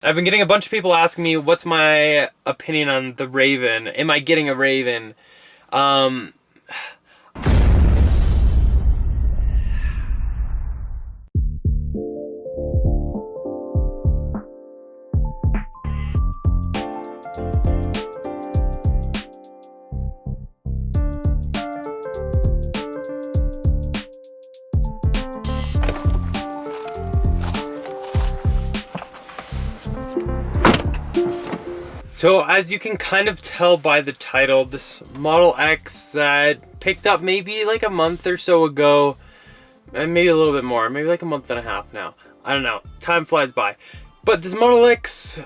I've been getting a bunch of people asking me what's my opinion on the Raven. Am I getting a Raven? Um, So as you can kind of tell by the title, this Model X that picked up maybe like a month or so ago, and maybe a little bit more, maybe like a month and a half now. I don't know. Time flies by. But this Model X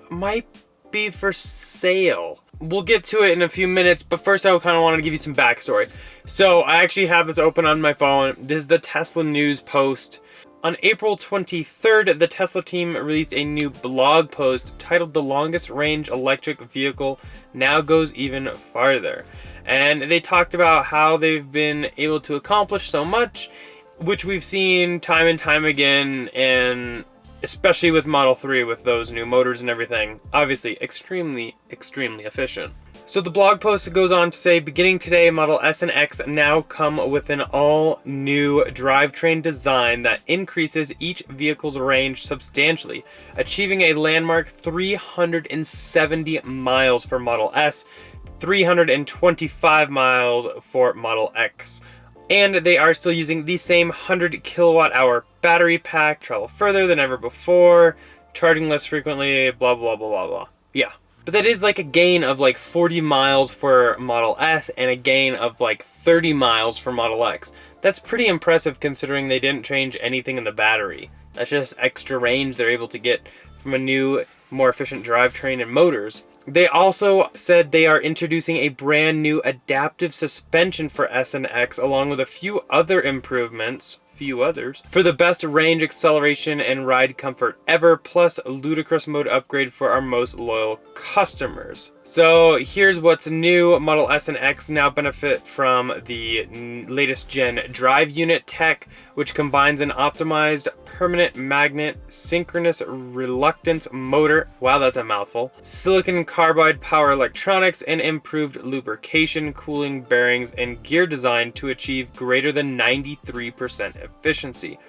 might be for sale. We'll get to it in a few minutes, but first I kind of want to give you some backstory. So I actually have this open on my phone. This is the Tesla news post. On April 23rd, the Tesla team released a new blog post titled "The Longest Range Electric Vehicle Now Goes Even Farther." And they talked about how they've been able to accomplish so much, which we've seen time and time again, and especially with Model 3 with those new motors and everything. Obviously, extremely efficient. So the blog post goes on to say, beginning today, Model S and X now come with an all-new drivetrain design that increases each vehicle's range substantially, achieving a landmark 370 miles for Model S, 325 miles for Model X. And they are still using the same 100 kilowatt hour battery pack, travel further than ever before, charging less frequently, blah, blah, blah, blah, blah. Yeah. But that is like a gain of like 40 miles for Model S and a gain of like 30 miles for Model X. That's pretty impressive considering they didn't change anything in the battery. That's just extra range they're able to get from a new, more efficient drivetrain and motors. They also said they are introducing a brand new adaptive suspension for S and X along with a few other improvements, for the best range, acceleration, and ride comfort ever, plus a ludicrous mode upgrade for our most loyal customers. So here's what's new. Model S and X now benefit from the latest gen drive unit tech, which combines an optimized permanent magnet synchronous reluctance motor, wow that's a mouthful, silicon carbide power electronics, and improved lubrication, cooling, bearings, and gear design to achieve greater than 93% efficiency.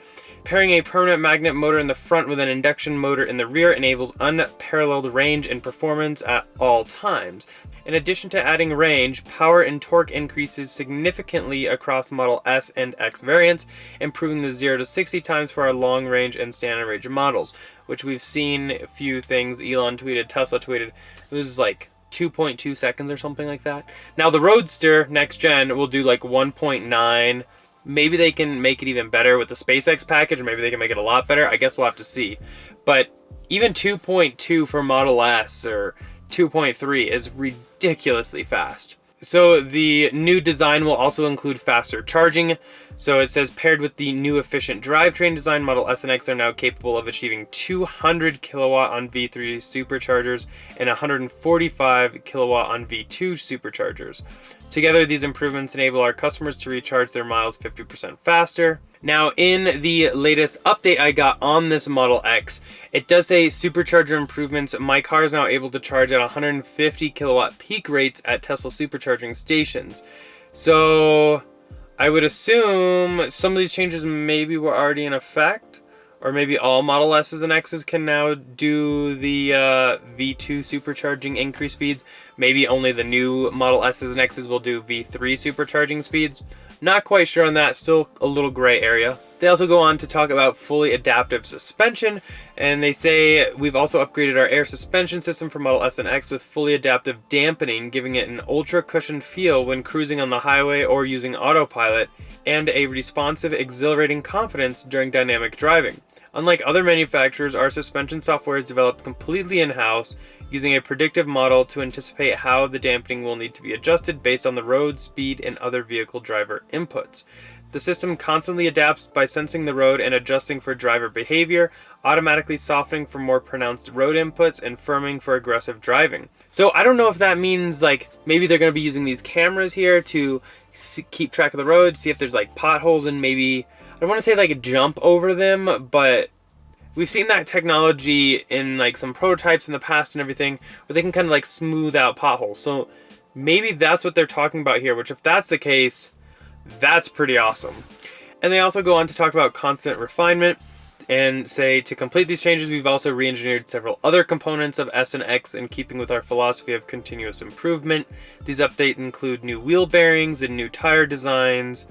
Pairing a permanent magnet motor in the front with an induction motor in the rear enables unparalleled range and performance at all times. In addition to adding range, power and torque increases significantly across Model S and X variants, improving the 0 to 60 times for our long range and standard range models, which we've seen a few things. Elon tweeted, Tesla tweeted, it was like 2.2 seconds or something like that. Now the Roadster next gen will do like 1.9. Maybe they can make it even better with the SpaceX package, or maybe they can make it a lot better. I guess we'll have to see. But even 2.2 for Model S or 2.3 is ridiculously fast. So the new design will also include faster charging. So it says paired with the new efficient drivetrain design, Model S and X are now capable of achieving 200 kilowatt on V3 superchargers and 145 kilowatt on V2 superchargers. Together, these improvements enable our customers to recharge their miles 50% faster. Now, in the latest update I got on this Model X, it does say Supercharger Improvements. My car is now able to charge at 150 kilowatt peak rates at Tesla supercharging stations. So I would assume some of these changes maybe were already in effect, or maybe all Model S's and X's can now do the V2 supercharging increase speeds. Maybe only the new Model S's and X's will do V3 supercharging speeds. Not quite sure on that, still a little gray area. They also go on to talk about fully adaptive suspension, and they say we've also upgraded our air suspension system for Model S and X with fully adaptive dampening, giving it an ultra cushioned feel when cruising on the highway or using autopilot, and a responsive, exhilarating confidence during dynamic driving. Unlike other manufacturers, our suspension software is developed completely in-house, using a predictive model to anticipate how the dampening will need to be adjusted based on the road, speed, and other vehicle driver inputs. The system constantly adapts by sensing the road and adjusting for driver behavior, automatically softening for more pronounced road inputs and firming for aggressive driving. So I don't know if that means like maybe they're going to be using these cameras here to keep track of the road, see if there's like potholes, and maybe, I don't want to say like jump over them, but we've seen that technology in like some prototypes in the past and everything, where they can kind of like smooth out potholes. So maybe that's what they're talking about here, which if that's the case, that's pretty awesome. And they also go on to talk about constant refinement and say, to complete these changes, we've also re-engineered several other components of S and X in keeping with our philosophy of continuous improvement. These updates include new wheel bearings and new tire designs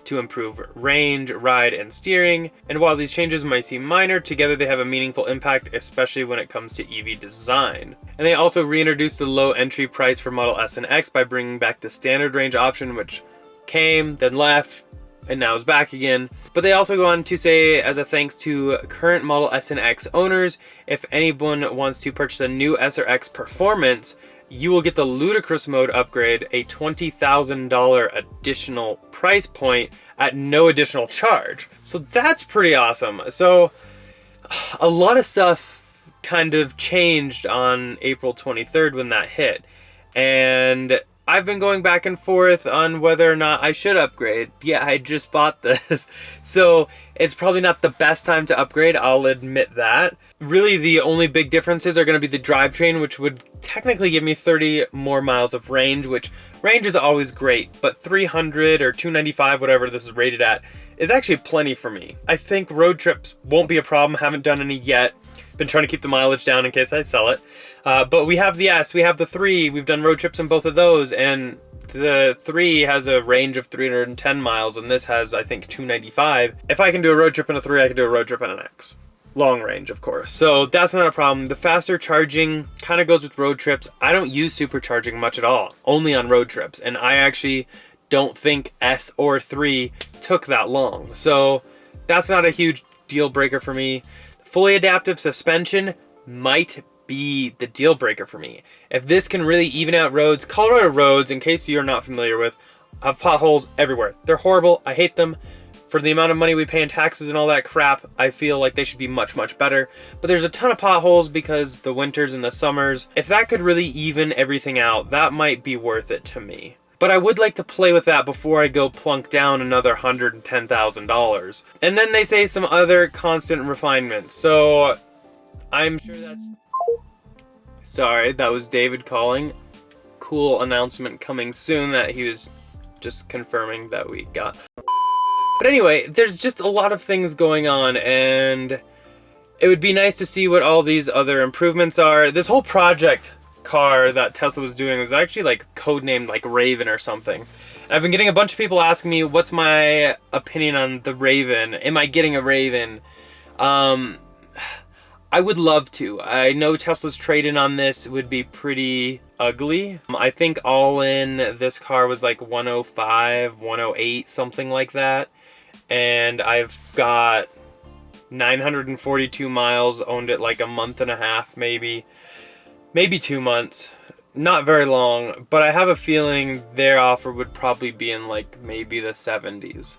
to improve range, ride, and steering. And while these changes might seem minor, together they have a meaningful impact, especially when it comes to EV design. And they also reintroduced the low entry price for Model S and X by bringing back the standard range option, which came, then left, and now is back again. But they also go on to say, as a thanks to current Model S and X owners, if anyone wants to purchase a new S or X Performance, you will get the Ludicrous Mode upgrade, a $20,000 additional price point at no additional charge. So that's pretty awesome. So a lot of stuff kind of changed on April 23rd when that hit. And I've been going back and forth on whether or not I should upgrade. Yeah, I just bought this. So it's probably not the best time to upgrade, I'll admit that. Really, the only big differences are going to be the drivetrain, which would technically give me 30 more miles of range, which range is always great, but 300 or 295, whatever this is rated at, is actually plenty for me. I think road trips won't be a problem. Haven't done any yet. Been trying to keep the mileage down in case I sell it. But we have the S, we have the 3, we've done road trips in both of those, and the 3 has a range of 310 miles, and this has, I think, 295. If I can do a road trip in a 3, I can do a road trip in an X. Long range, of course. So that's not a problem. The faster charging kind of goes with road trips. I don't use supercharging much at all, only on road trips. And I actually don't think S or 3 took that long. So that's not a huge deal breaker for me. Fully adaptive suspension might be the deal breaker for me. If this can really even out roads, Colorado roads, in case you're not familiar with, have potholes everywhere. They're horrible. I hate them. For the amount of money we pay in taxes and all that crap, I feel like they should be much, much better. But there's a ton of potholes because the winters and the summers. If that could really even everything out, that might be worth it to me. But I would like to play with that before I go plunk down another $110,000. And then they say some other constant refinements. So I'm sure that's... Sorry, that was David calling. Cool announcement coming soon that he was just confirming that we got. But anyway, there's just a lot of things going on, and it would be nice to see what all these other improvements are. This whole project car that Tesla was doing was actually like codenamed like Raven or something. And I've been getting a bunch of people asking me what's my opinion on the Raven. Am I getting a Raven? I would love to. I know Tesla's trade-in on this would be pretty ugly. I think all in this car was like 105, 108, something like that. And I've got 942 miles, owned it like a month and a half, maybe 2 months. Not very long, but I have a feeling their offer would probably be in like maybe the 70s.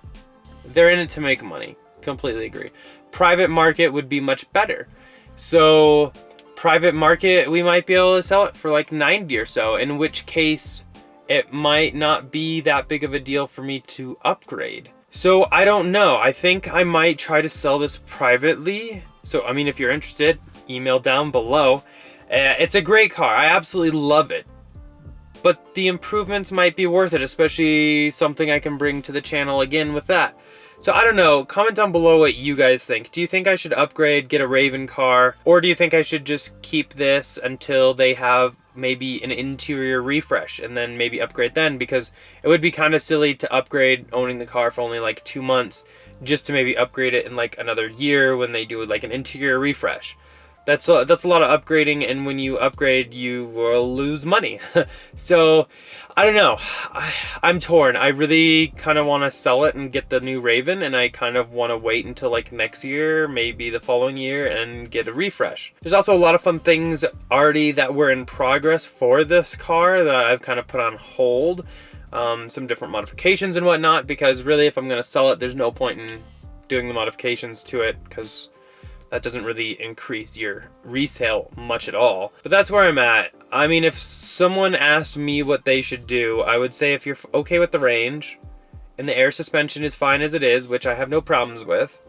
They're in it to make money. Completely agree. Private market would be much better. So private market, we might be able to sell it for like 90 or so, in which case it might not be that big of a deal for me to upgrade. So I don't know. I think I might try to sell this privately. So, I mean, if you're interested, email down below. It's a great car. I absolutely love it. But the improvements might be worth it, especially something I can bring to the channel again with that. So I don't know. Comment down below what you guys think. Do you think I should upgrade, get a Raven car? Or do you think I should just keep this until they have maybe an interior refresh and then maybe upgrade then? Because it would be kind of silly to upgrade owning the car for only like 2 months just to maybe upgrade it in like another year when they do like an interior refresh. That's a lot of upgrading, and when you upgrade, you will lose money. So, I don't know. I'm torn. I really kind of want to sell it and get the new Raven, and I kind of want to wait until like next year, maybe the following year, and get a refresh. There's also a lot of fun things already that were in progress for this car that I've kind of put on hold. Some different modifications and whatnot, because really, if I'm going to sell it, there's no point in doing the modifications to it, because that doesn't really increase your resale much at all. But that's where I'm at. I mean, if someone asked me what they should do, I would say if you're okay with the range and the air suspension is fine as it is, which I have no problems with,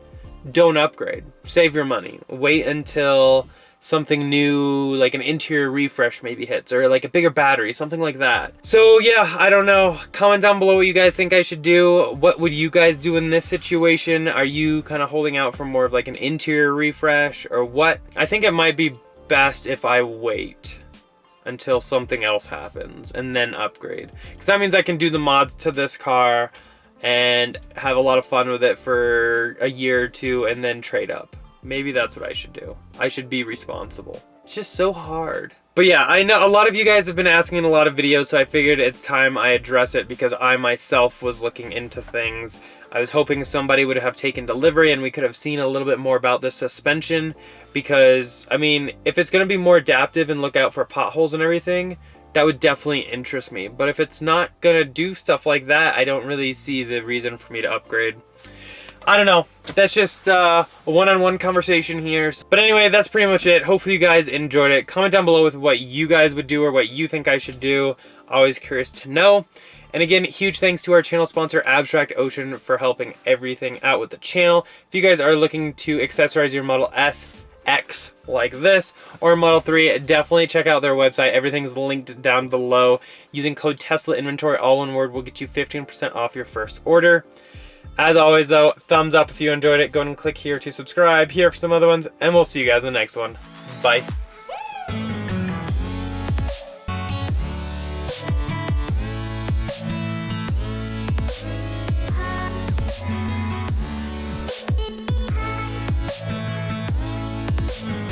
don't upgrade. Save your money. Wait until something new, like an interior refresh maybe hits, or like a bigger battery, something like that. So yeah, I don't know. Comment down below what you guys think I should do. What would you guys do in this situation? Are you kind of holding out for more of like an interior refresh or what? I think it might be best if I wait until something else happens and then upgrade, because that means I can do the mods to this car and have a lot of fun with it for a year or two and then trade up. Maybe that's what I should do. I should be responsible. It's just so hard. But yeah, I know a lot of you guys have been asking in a lot of videos, so I figured it's time I address it because I myself was looking into things. I was hoping somebody would have taken delivery and we could have seen a little bit more about the suspension, because, I mean, if it's going to be more adaptive and look out for potholes and everything, that would definitely interest me. But if it's not going to do stuff like that, I don't really see the reason for me to upgrade. I don't know. That's just a one-on-one conversation here. But anyway, that's pretty much it. Hopefully you guys enjoyed it. Comment down below with what you guys would do or what you think I should do. Always curious to know. And again, huge thanks to our channel sponsor, Abstract Ocean, for helping everything out with the channel. If you guys are looking to accessorize your Model S, X like this, or Model 3, definitely check out their website. Everything's linked down below. Using code Tesla Inventory, all one word, will get you 15% off your first order. As always though, thumbs up if you enjoyed it. Go and click here to subscribe, here for some other ones, and we'll see you guys in the next one. Bye.